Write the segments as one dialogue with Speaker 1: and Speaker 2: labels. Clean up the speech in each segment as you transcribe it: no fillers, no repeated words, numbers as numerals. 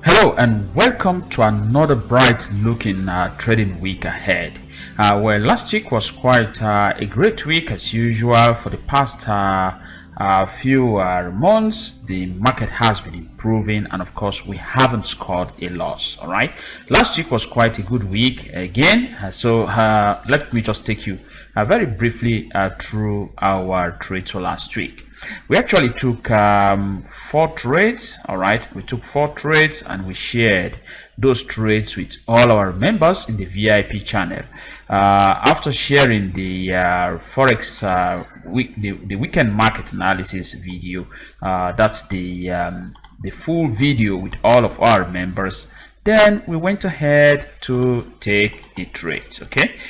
Speaker 1: Hello and welcome to another bright looking trading week ahead. Well, last week was quite a great week as usual. For the past few months, the market has been improving, and of course we haven't scored a loss. All right, last week was quite a good week again. So let me just take you very briefly through our trades for last week. We actually took 4 trades. All right, we took 4 trades and we shared those trades with all our members in the VIP channel. After sharing the forex the weekend market analysis video, that's the full video with all of our members, then we went ahead to take the trades. Okay,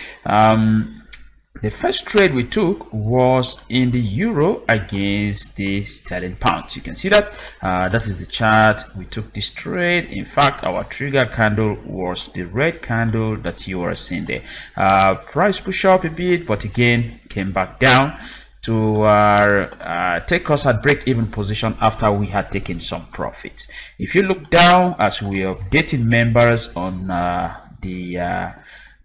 Speaker 1: the first trade we took was in the euro against the sterling pound. You can see that that is the chart. We took this trade. In fact, our trigger candle was the red candle that you are seeing there. Price push up a bit, but again came back down to take us at break-even position after we had taken some profit. If you look down as we are updating members on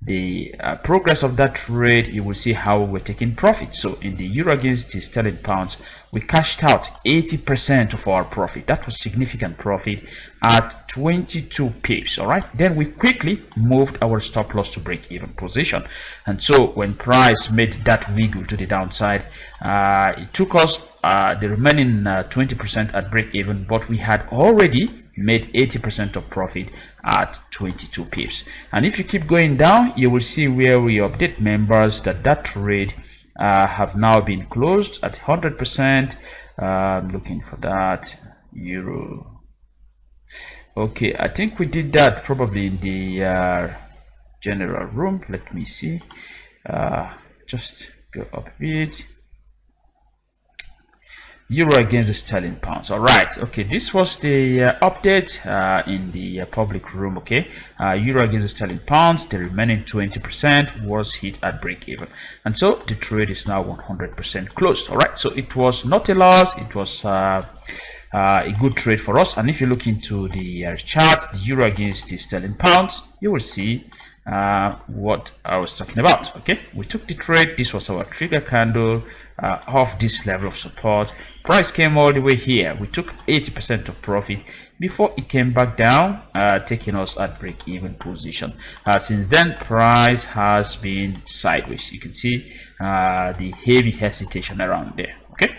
Speaker 1: the progress of that trade, you will see how we're taking profit. So in the euro against the sterling pounds, we cashed out 80% of our profit. That was significant profit at 22 pips. All right, then we quickly moved our stop loss to break even position, and so when price made that wiggle to the downside, it took us the remaining 20% at break even, but we had already made 80% of profit at 22 pips. And if you keep going down, you will see where we update members that trade have now been closed at 100%. Looking for that euro. Okay, I think we did that probably in the general room. Let me see. Just go up a bit. Euro against the sterling pounds. All right, okay, this was the update in the public room. Okay, euro against the sterling pounds, the remaining 20% was hit at break even, and so the trade is now 100% closed. All right, so it was not a loss, it was a good trade for us. And if you look into the chart, the euro against the sterling pounds, you will see what I was talking about. Okay, we took the trade. This was our trigger candle of this level of support. Price came all the way here. We took 80% of profit before it came back down, taking us at break-even position. Since then, price has been sideways. You can see the heavy hesitation around there. Okay.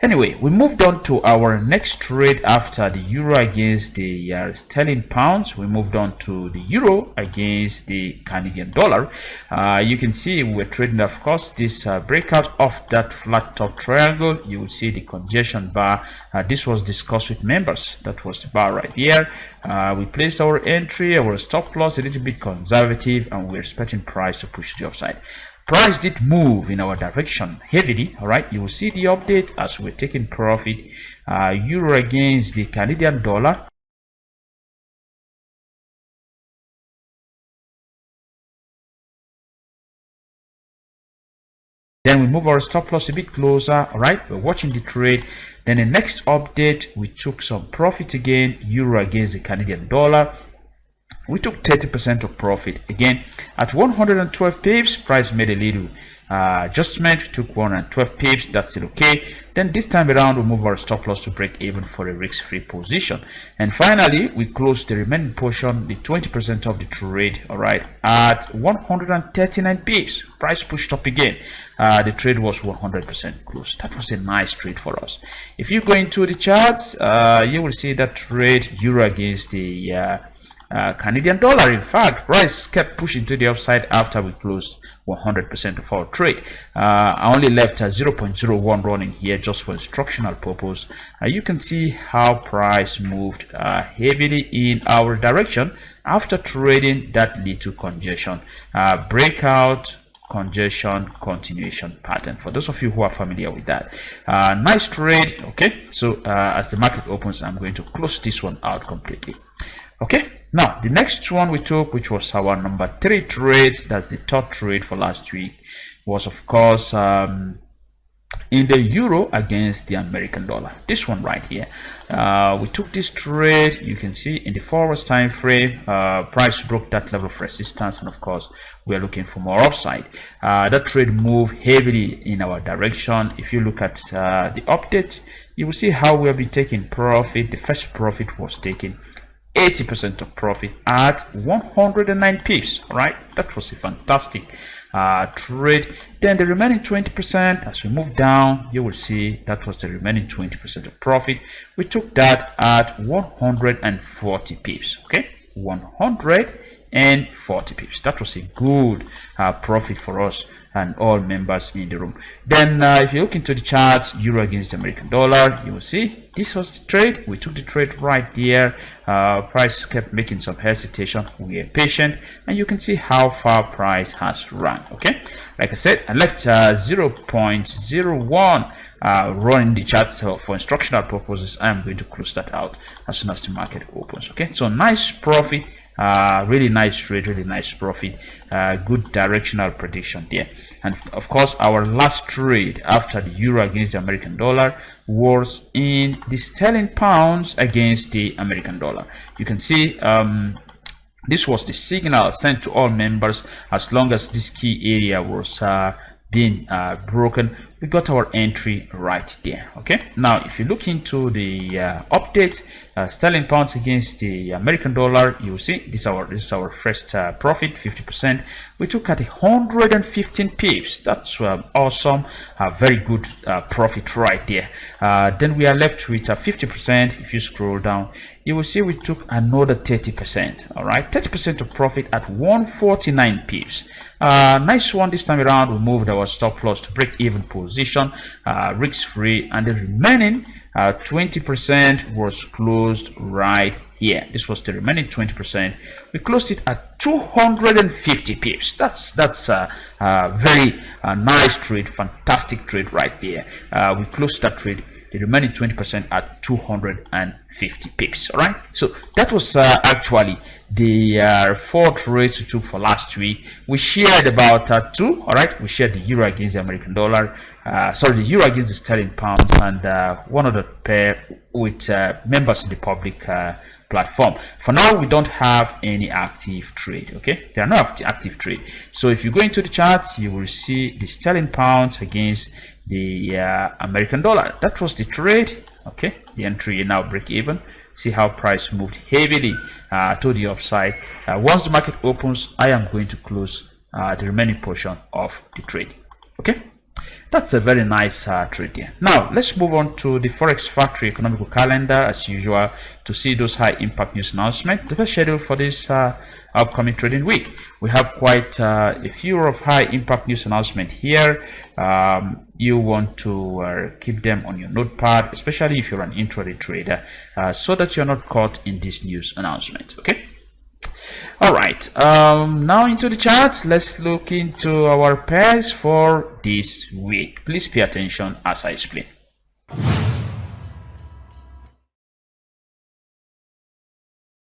Speaker 1: Anyway, we moved on to our next trade after the euro against the sterling pounds. We moved on to the euro against the Canadian dollar. You can see we're trading, of course, this breakout of that flat top triangle. You will see the congestion bar. This was discussed with members. That was the bar right here. We placed our entry, our stop loss a little bit conservative, and we're expecting price to push to the upside. Price did move in our direction heavily. All right, you will see the update as we're taking profit. Euro against the Canadian dollar. Then we move our stop loss a bit closer. All right, we're watching the trade. Then the next update, we took some profit again. Euro against the Canadian dollar. We took 30% of profit again at 112 pips. Price made a little adjustment. We took 112 pips. That's still okay. Then this time around, we move our stop loss to break even for a risk-free position. And finally, we closed the remaining portion, the 20% of the trade, all right, at 139 pips. Price pushed up again. The trade was 100% closed. That was a nice trade for us. If you go into the charts, you will see that trade euro against the Canadian dollar. In fact, price kept pushing to the upside after we closed 100% of our trade. I only left 0.01 running here just for instructional purpose. You can see how price moved heavily in our direction after trading that little congestion, breakout, congestion, continuation pattern. For those of you who are familiar with that, nice trade. Okay, so as the market opens, I'm going to close this one out completely. Okay, now the next one we took, which was our number 3 trade, that's the third trade for last week, was of course in in the euro against the American dollar. This one right here, we took this trade. You can see in the 4 hours time frame, price broke that level of resistance, and of course we are looking for more upside. That trade moved heavily in our direction. If you look at the update, you will see how we have been taking profit. The first profit was taken 80% of profit at 109 pips. All right, that was a fantastic trade. Then the remaining 20%, as we move down, you will see that was the remaining 20% of profit. We took that at 140 pips. Okay, 140 pips. That was a good profit for us and all members in the room. Then if you look into the chart, euro against the American dollar, you will see this was the trade. We took the trade right there. Price kept making some hesitation. We are patient, and you can see how far price has run. Okay, like I said, I left 0.01 running the chart, so for instructional purposes I am going to close that out as soon as the market opens. Okay, so nice profit, really nice trade, really nice profit, good directional prediction there. And of course, our last trade after the euro against the American dollar was in the sterling pounds against the American dollar. You can see this was the signal sent to all members. As long as this key area was being broken, we got our entry right there. Okay, now if you look into the update, sterling pounds against the American dollar, you will see this is our first profit, 50%. We took at 115 pips. That's awesome, very good profit right there. Then we are left with 50%. If you scroll down, you will see we took another 30%. All right, 30% of profit at 149 pips. Nice one this time around. We moved our stop loss to break even position, risk free, and the remaining 20% was closed right here. This was the remaining 20%. We closed it at 250 pips. That's a very nice trade, fantastic trade right there. We closed that trade, the remaining 20%, at 250 pips. All right, so that was actually the 4 trades we took for last week. We shared about 2. All right, we shared the euro against the American dollar, sorry, the euro against the sterling pound, and one other pair with members in the public platform. For now, we don't have any active trade. Okay, there are no active trade. So if you go into the chart, you will see the sterling pound against the American dollar. That was the trade. Okay, the entry now break even. See how price moved heavily to the upside. Once the market opens, I am going to close the remaining portion of the trade. Okay, that's a very nice trade there. Now let's move on to the Forex Factory economical calendar as usual to see those high impact news announcements. The first schedule for this upcoming trading week, we have quite a few of high impact news announcement here. You want to keep them on your notepad, especially if you're an intraday trader, so that you're not caught in this news announcement. Okay, all right, now into the chart. Let's look into our pairs for this week. Please pay attention as I explain.